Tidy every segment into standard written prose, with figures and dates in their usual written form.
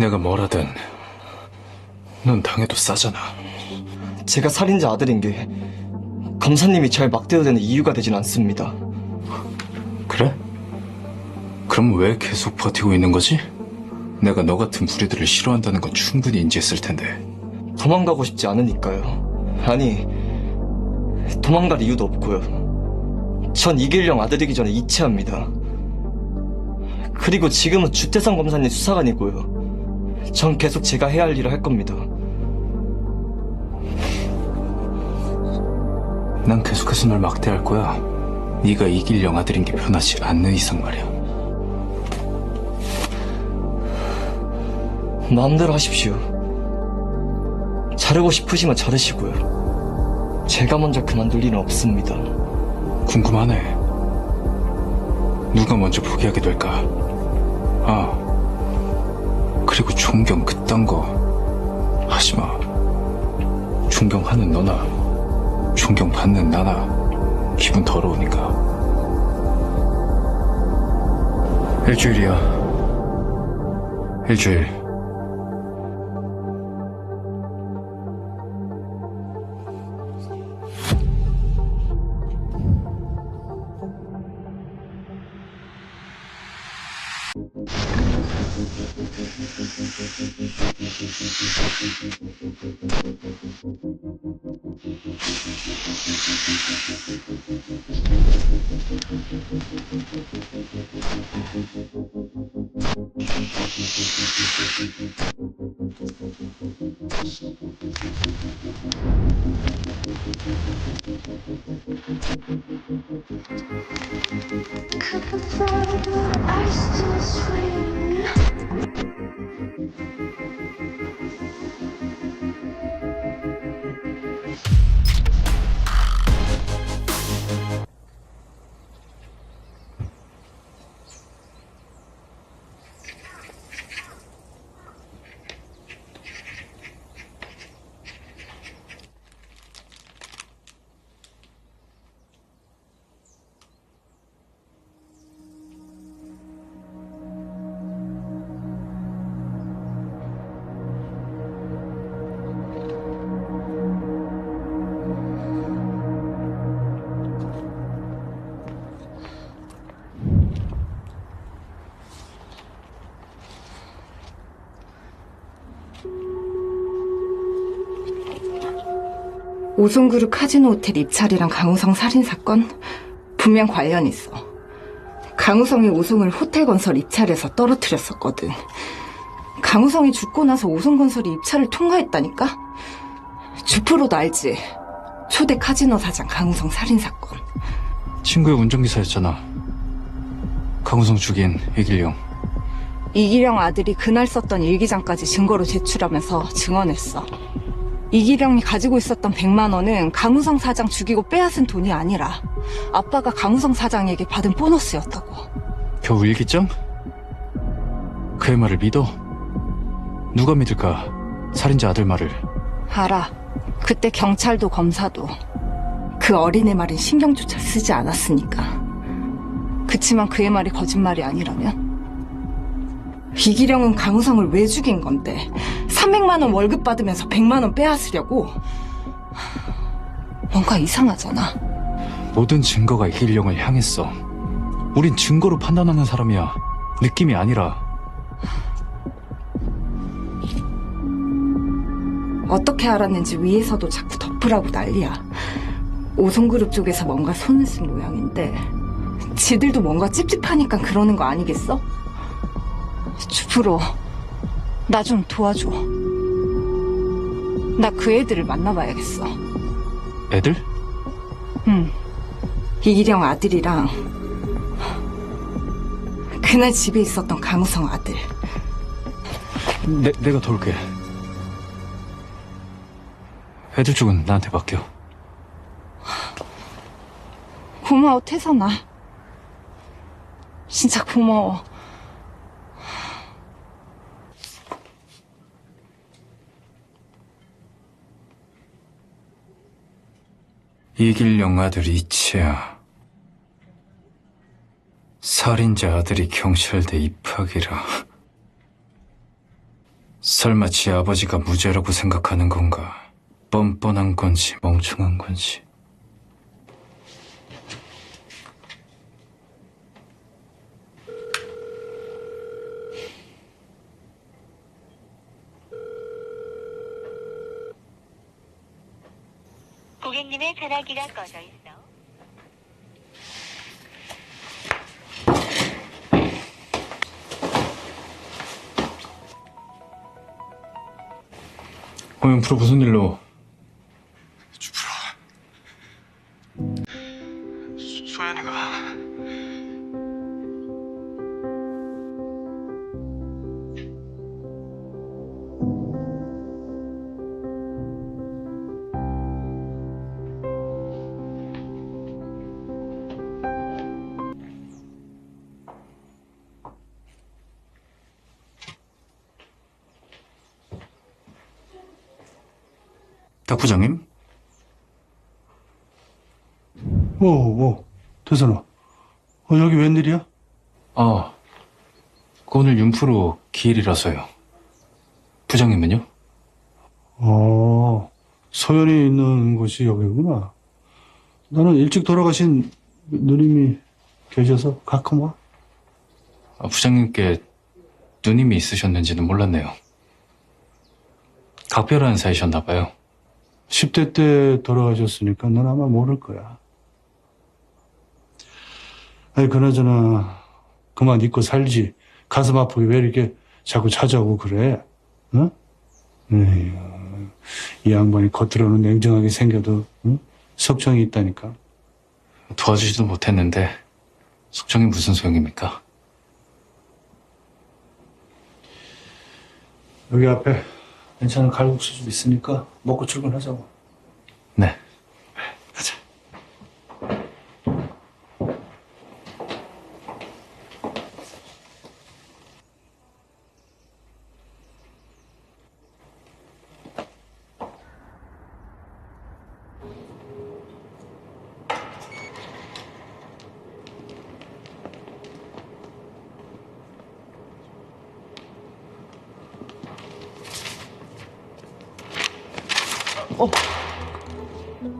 내가 뭘 하든 넌 당해도 싸잖아. 제가 살인자 아들인 게 검사님이 절 막대어대는 이유가 되진 않습니다. 그래? 그럼 왜 계속 버티고 있는 거지? 내가 너 같은 부리들을 싫어한다는 건 충분히 인지했을 텐데. 도망가고 싶지 않으니까요. 아니, 도망갈 이유도 없고요. 전 이길령 아들이기 전에 이체합니다. 그리고 지금은 주태성 검사님 수사관이고요. 전 계속 제가 해야 할 일을 할 겁니다. 난 계속해서 널 막대할 거야. 네가 이길령 아들인 게 변하지 않는 이상 말이야. 마음대로 하십시오. 자르고 싶으시면 자르시고요. 제가 먼저 그만둘 일은 없습니다. 궁금하네. 누가 먼저 포기하게 될까? 아, 그리고 존경 그딴 거 하지 마. 존경하는 너나 존경받는 나나 기분 더러우니까. 일주일이야. 일주일. I still swing. 오송그룹 카지노 호텔 입찰이랑 강우성 살인사건 분명 관련 있어. 강우성이 오송을 호텔 건설 입찰에서 떨어뜨렸었거든. 강우성이 죽고 나서 오송건설이 입찰을 통과했다니까? 주프로도 알지? 초대 카지노 사장 강우성 살인사건. 친구의 운전기사였잖아. 강우성 죽인 이길령. 이기령 아들이 그날 썼던 일기장까지 증거로 제출하면서 증언했어. 이기령이 가지고 있었던 100만 원은 강우성 사장 죽이고 빼앗은 돈이 아니라 아빠가 강우성 사장에게 받은 보너스였다고. 겨우 일기장? 그의 말을 믿어? 누가 믿을까? 살인자 아들 말을. 알아. 그때 경찰도 검사도 그 어린애 말엔 신경조차 쓰지 않았으니까. 그치만 그의 말이 거짓말이 아니라면? 이기령은 강우성을 왜 죽인 건데 300만 원 월급 받으면서 100만 원 빼앗으려고? 뭔가 이상하잖아. 모든 증거가 이길령을 향했어. 우린 증거로 판단하는 사람이야. 느낌이 아니라. 어떻게 알았는지 위에서도 자꾸 덮으라고 난리야. 오송그룹 쪽에서 뭔가 손을 쓴 모양인데 지들도 뭔가 찝찝하니까 그러는 거 아니겠어? 주프로, 나 좀 도와줘. 나 그 애들을 만나봐야겠어. 애들? 응. 이기령 아들이랑 그날 집에 있었던 강우성 아들. 내가 도울게. 애들 쪽은 나한테 맡겨. 고마워, 태선아. 진짜 고마워. 이길령 아들 이치야. 살인자 아들이 경찰대 입학이라. 설마 지 아버지가 무죄라고 생각하는 건가? 뻔뻔한 건지 멍청한 건지. 고객님의 전화기가 꺼져 있어. 프로 무슨 일로? 소연이가 박 부장님? 대선아. 여기 웬일이야? 오늘 윤프로 기일이라서요. 부장님은요? 소연이 있는 곳이 여기구나. 나는 일찍 돌아가신 누님이 계셔서 가끔 와. 부장님께 누님이 있으셨는지는 몰랐네요. 각별한 사이셨나봐요. 10대 때 돌아가셨으니까 넌 아마 모를 거야. 아니, 그나저나, 그만 잊고 살지. 가슴 아프게 왜 이렇게 자꾸 찾아오고 그래? 응? 에휴, 이 양반이 겉으로는 냉정하게 생겨도, 응? 석정이 있다니까. 도와주지도 못했는데 속정이 무슨 소용입니까? 여기 앞에 괜찮은 칼국수 좀 있으니까 먹고 출근하자고. 네. 가자.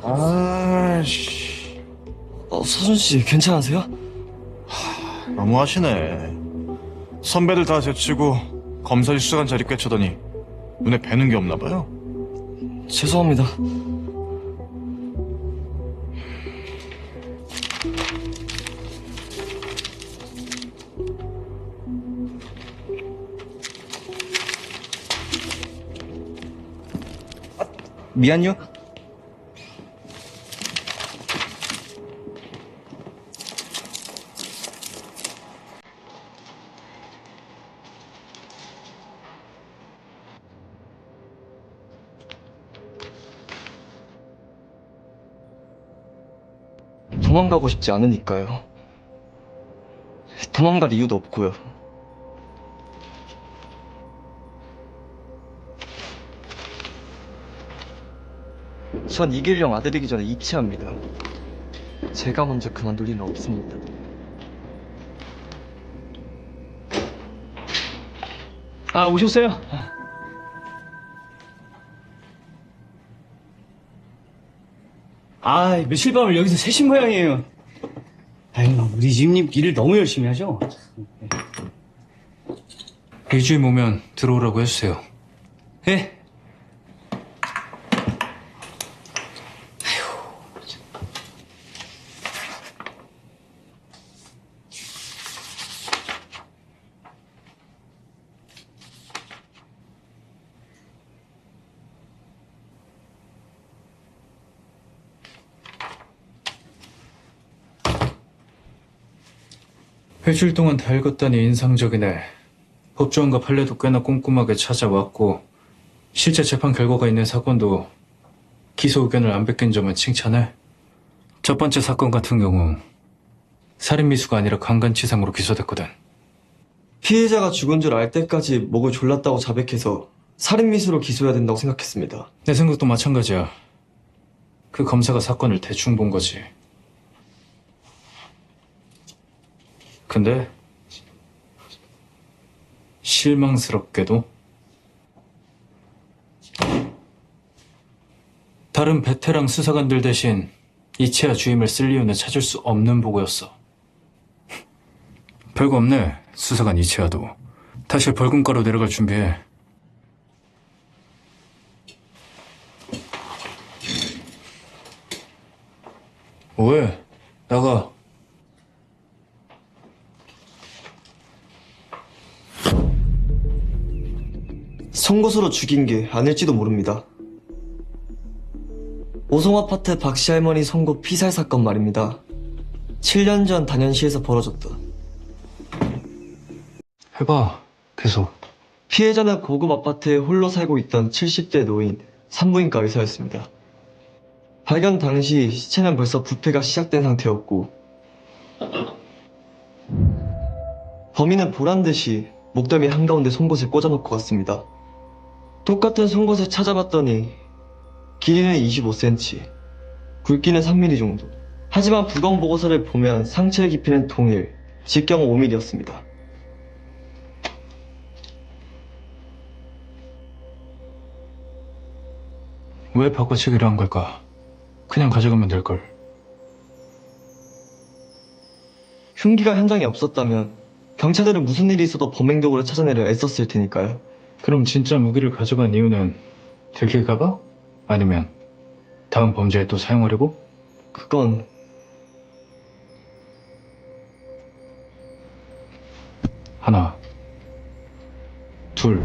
아씨 서준 씨 괜찮으세요? 너무하시네. 선배들 다 제치고 검사실 수사관 자리 꿰쳐더니 눈에 뵈는 게 없나 봐요. 죄송합니다. 미안요. 도망가고 싶지 않으니까요. 도망갈 이유도 없고요. 전 이길령 아들이기 전에 이치합니다. 제가 먼저 그만둘 리는 없습니다. 오셨어요? 며칠 밤을 여기서 새신 모양이에요. 아유, 우리 집님 일을 너무 열심히 하죠? 일주일 모면 들어오라고 해주세요. 예? 일주일 동안 다 읽었다니 인상적이네. 법조원과 판례도 꽤나 꼼꼼하게 찾아왔고 실제 재판 결과가 있는 사건도 기소 의견을 안 베낀 점은 칭찬해. 첫 번째 사건 같은 경우 살인미수가 아니라 강간치상으로 기소됐거든. 피해자가 죽은 줄 알 때까지 목을 졸랐다고 자백해서 살인미수로 기소해야 된다고 생각했습니다. 내 생각도 마찬가지야. 그 검사가 사건을 대충 본 거지. 근데 실망스럽게도 다른 베테랑 수사관들 대신 이채아 주임을 쓸 이유는 찾을 수 없는 보고였어. 별거 없네, 수사관 이채아도. 다시 벌금가로 내려갈 준비해. 왜? 나가. 송곳으로 죽인 게 아닐지도 모릅니다. 오송 아파트 박씨 할머니 송곳 피살 사건 말입니다. 7년 전 단현시에서 벌어졌던. 해봐, 계속. 피해자는 고급 아파트에 홀로 살고 있던 70대 노인 산부인과 의사였습니다. 발견 당시 시체는 벌써 부패가 시작된 상태였고 범인은 보란듯이 목덜미 한가운데 송곳을 꽂아놓고 갔습니다. 똑같은 송곳을 찾아봤더니 길이는 25cm, 굵기는 3mm 정도. 하지만 부검 보고서를 보면 상처의 깊이는 동일, 직경 5mm였습니다. 왜 바꿔치기를 한 걸까? 그냥 가져가면 될걸. 흉기가 현장에 없었다면 경찰들은 무슨 일이 있어도 범행 도구를 찾아내려 애썼을 테니까요. 그럼 진짜 무기를 가져간 이유는 들킬까봐? 아니면 다음 범죄에 또 사용하려고? 그건 하나, 둘,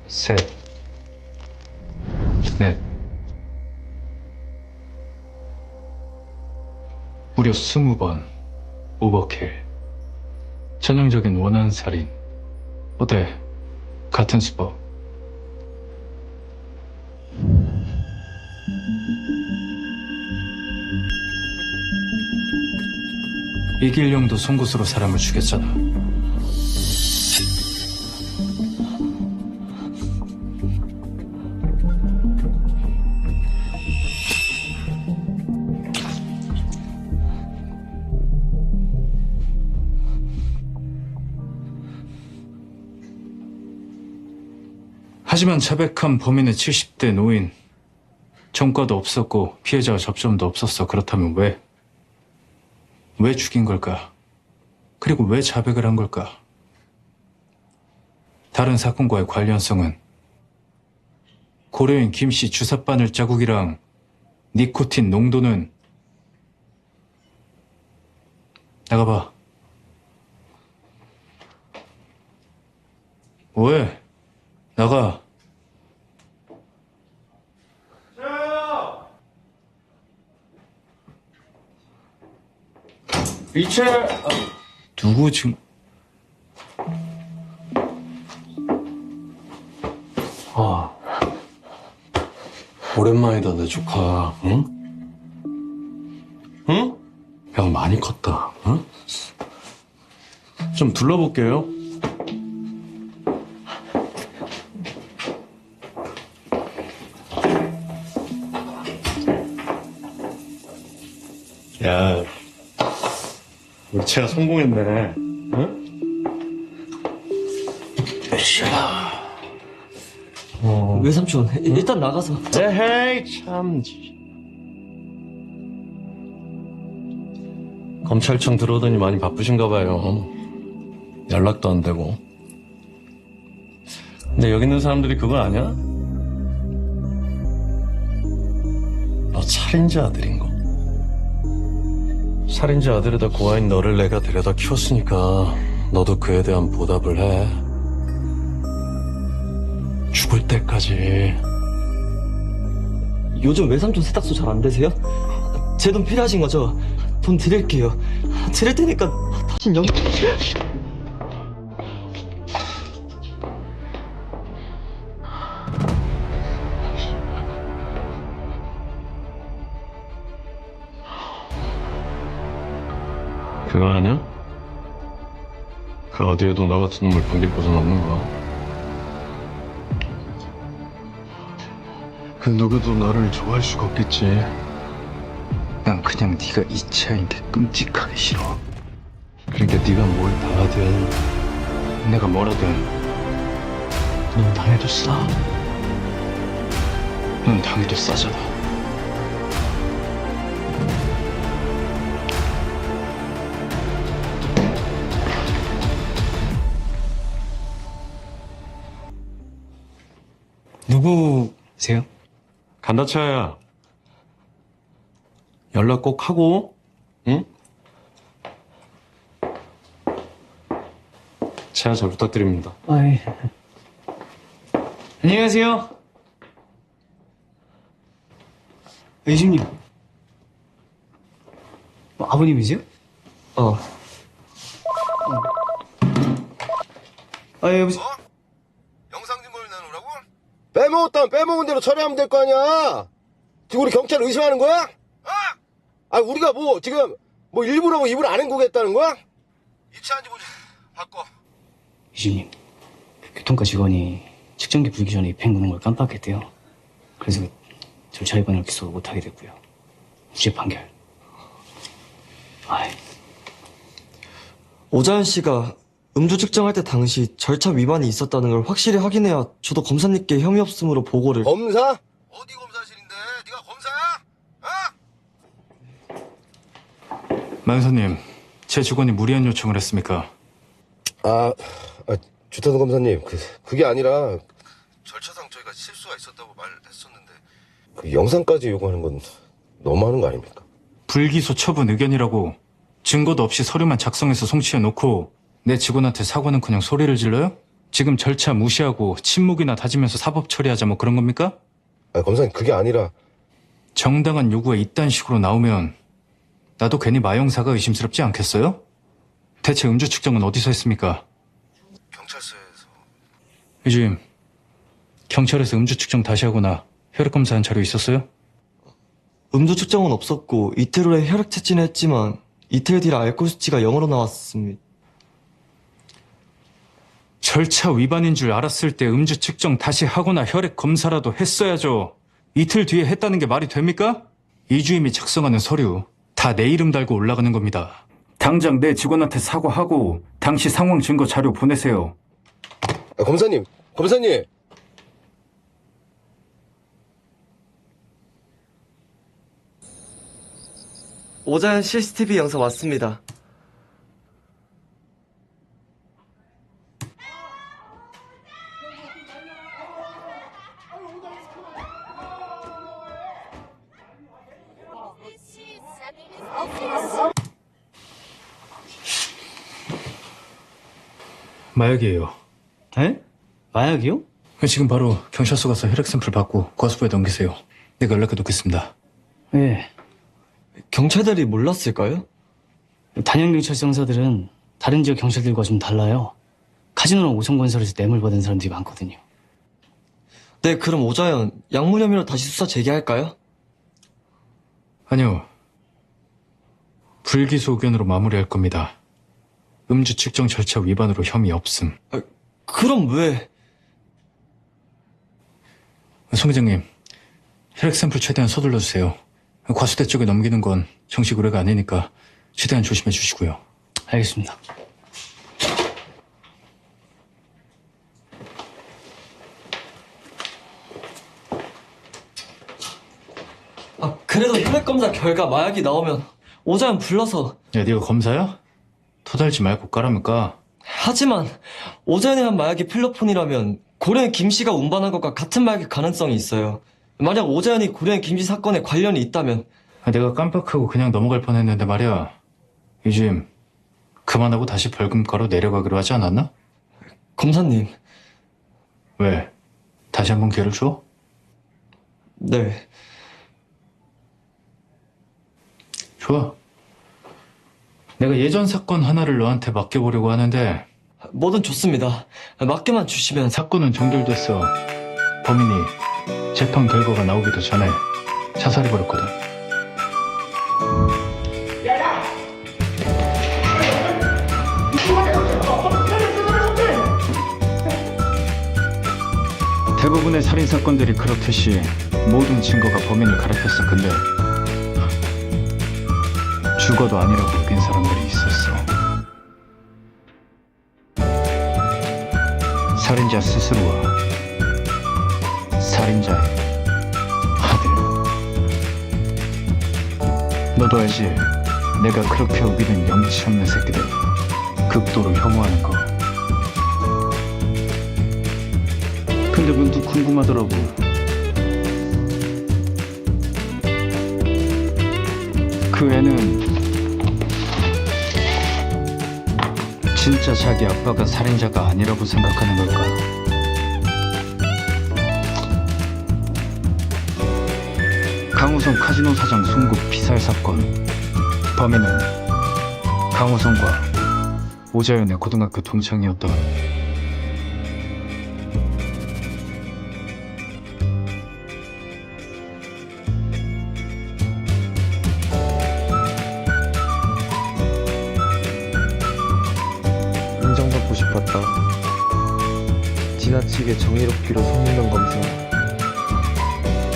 셋, 넷. 무려 20번 오버킬. 전형적인 원한살인. 어때? 같은 수법. 이길용도 송곳으로 사람을 죽였잖아. 하지만 자백한 범인은 70대 노인. 전과도 없었고 피해자와 접점도 없었어. 그렇다면 왜? 왜 죽인 걸까? 그리고 왜 자백을 한 걸까? 다른 사건과의 관련성은 고려인 김씨 주사바늘 자국이랑 니코틴 농도는 나가봐. 왜? 나가. 이채. 누구 지금? 오랜만이다, 내 조카. 응? 응? 야, 너 많이 컸다. 응? 좀 둘러볼게요. 야, 우리 채가 성공했네. 응? 외삼촌 일단 나가서. 에헤이, 참. 검찰청 들어오더니 많이 바쁘신가 봐요. 연락도 안 되고. 근데 여기 있는 사람들이 그거 아냐? 너 살인자 아들인 거. 살인자 아들에다 고아인 너를 내가 데려다 키웠으니까 너도 그에 대한 보답을 해. 죽을 때까지. 요즘 외삼촌 세탁소 잘 안 되세요? 제 돈 필요하신 거죠? 돈 드릴게요. 드릴 테니까 다신 여기. 그거 아냐? 그 어디에도 너 같은 놈을 반길 곳은 없는 거야. 그 누구도 너를 좋아할 수가 없겠지. 난 그냥 네가 이채아인 게 끔찍하게 싫어. 그러니까 네가 뭘 당하든 내가 뭐라든 넌 당해도 싸. 넌 당해도 싸잖아. 누구세요? 간다, 차야. 연락 꼭 하고, 응? 차야, 잘 부탁드립니다. 아이. 안녕하세요. 이십님. 아버님이세요? 어. 아, 여보세요? 영상증거를 내놓으라고? 빼먹었다면 빼먹은 대로 처리하면 될 거 아니야. 지금 우리 경찰 의심하는 거야? 아, 우리가 뭐 지금 뭐 일부러 뭐 입을 안 헹구겠다는 거야? 입찰한지 보지. 바꿔. 이십님, 교통과 직원이 측정기 불기 전에 입행구는 걸 깜빡했대요. 그래서 절차 위반으로 기소 못하게 됐고요. 무죄 판결. 아이. 오자연 씨가 음주 측정할 때 당시 절차 위반이 있었다는 걸 확실히 확인해야 저도 검사님께 혐의 없음으로 보고를. 검사? 어디 검사실인데? 네가 검사야? 만사님, 제 직원이 무리한 요청을 했습니까? 주탄도 검사님, 그게 아니라 절차상 저희가 실수가 있었다고 말했었는데 그 영상까지 요구하는 건 너무하는 거 아닙니까? 불기소 처분 의견이라고 증거도 없이 서류만 작성해서 송치해 놓고 내 직원한테 사과는 그냥 소리를 질러요? 지금 절차 무시하고 침묵이나 다지면서 사법 처리하자 뭐 그런 겁니까? 검사님, 그게 아니라 정당한 요구가 이딴 식으로 나오면 나도 괜히 마영사가 의심스럽지 않겠어요? 대체 음주 측정은 어디서 했습니까? 경찰서에서. 요즘 경찰에서 음주 측정 다시 하거나 혈액 검사한 자료 있었어요? 음주 측정은 없었고 이틀 후에 혈액 채취는 했지만 이틀 뒤에 알코올 수치가 0으로 나왔습니다. 절차 위반인 줄 알았을 때 음주 측정 다시 하거나 혈액 검사라도 했어야죠. 이틀 뒤에 했다는 게 말이 됩니까? 이주임이 작성하는 서류 다 내 이름 달고 올라가는 겁니다. 당장 내 직원한테 사과하고 당시 상황 증거 자료 보내세요. 검사님. 오자연 CCTV 영상 왔습니다. 마약이에요. 에? 마약이요? 지금 바로 경찰서 가서 혈액 샘플 받고 과수부에 넘기세요. 내가 연락해 놓겠습니다. 예. 경찰들이 몰랐을까요? 단양경찰서 형사들은 다른 지역 경찰들과 좀 달라요. 카지노랑 오성건설에서 뇌물 받은 사람들이 많거든요. 네, 그럼 오자연 약물 혐의로 다시 수사 재개할까요? 아니요. 불기소 의견으로 마무리할 겁니다. 음주 측정 절차 위반으로 혐의 없음. 그럼 왜? 송 회장님, 혈액 샘플 최대한 서둘러 주세요. 과수대 쪽에 넘기는 건 정식 의뢰가 아니니까 최대한 조심해 주시고요. 알겠습니다. 그래도 혈액 검사 결과 마약이 나오면 오자연 불러서. 야, 네가 검사야? 토달지 말고 까라면 까. 하지만 오자연이 한 마약이 필로폰이라면 고려인 김씨가 운반한 것과 같은 마약일 가능성이 있어요. 만약 오자연이 고려인 김씨 사건에 관련이 있다면. 내가 깜빡하고 그냥 넘어갈 뻔했는데 말이야. 요즘 그만하고 다시 벌금가로 내려가기로 하지 않았나? 검사님. 왜? 다시 한번 기회를 줘? 네. 좋아. 내가 예전 사건 하나를 너한테 맡겨보려고 하는데 뭐든 좋습니다. 맡겨만 주시면. 사건은 종결됐어. 범인이 재판 결과가 나오기도 전에 자살해버렸거든. 대부분의 살인사건들이 그렇듯이 모든 증거가 범인을 가리켰어. 근데 죽어도 아니라고 웃긴 사람들이 있었어. 살인자 스스로와 살인자의 너도 알지? 내가 그렇게 우기는 염치 없는 새끼들 극도로 혐오하는 거. 근데 문득 궁금하더라고. 그 애는 진짜 자기 아빠가 살인자가 아니라고 생각하는 걸까? 강우성 카지노 사장 송국 피살 사건. 범인은 강우성과 오자연의 고등학교 동창이었던 인정받고 싶었다. 지나치게 정의롭기로 소문난 검사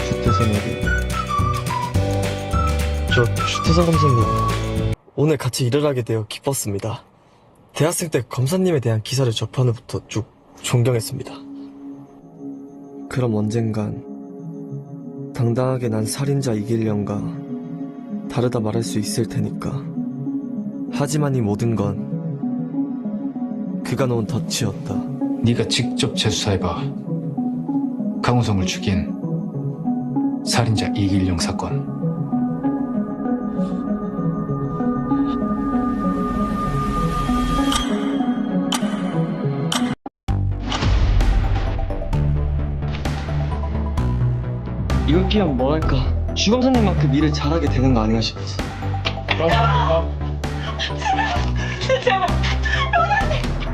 주태선 여기. 저 주태선 검사님, 오늘 같이 일을 하게 되어 기뻤습니다. 대학생 때 검사님에 대한 기사를 접한 후부터 쭉 존경했습니다. 그럼 언젠간 당당하게 난 살인자 이길령과 다르다 말할 수 있을 테니까. 하지만 이 모든 건 그가 놓은 덫이었다. 네가 직접 재수사해봐. 강우성을 죽인 살인자 이길령 사건. 이렇게 하면 뭐랄까, 주검사님만큼 일을 잘하게 되는 거 아닌가 싶어서.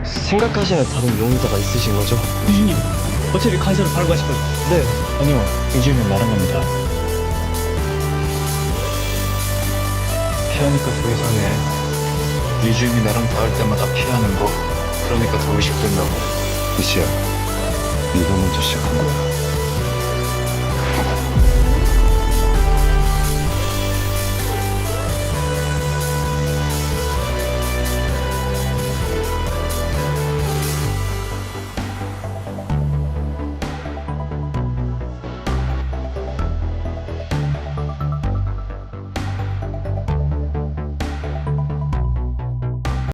생각하시는 다른 용의자가 있으신 거죠? 유진님, 어차피 간사를 바로 가실 거죠? 네. 아니요, 이주임은 나랑 갑니다. 피하니까 더 이상해. 이주임이 나랑 닿을 때마다 피하는 거. 그러니까 더 의식된다고. 이시야, 네가 먼저 시작한 거야.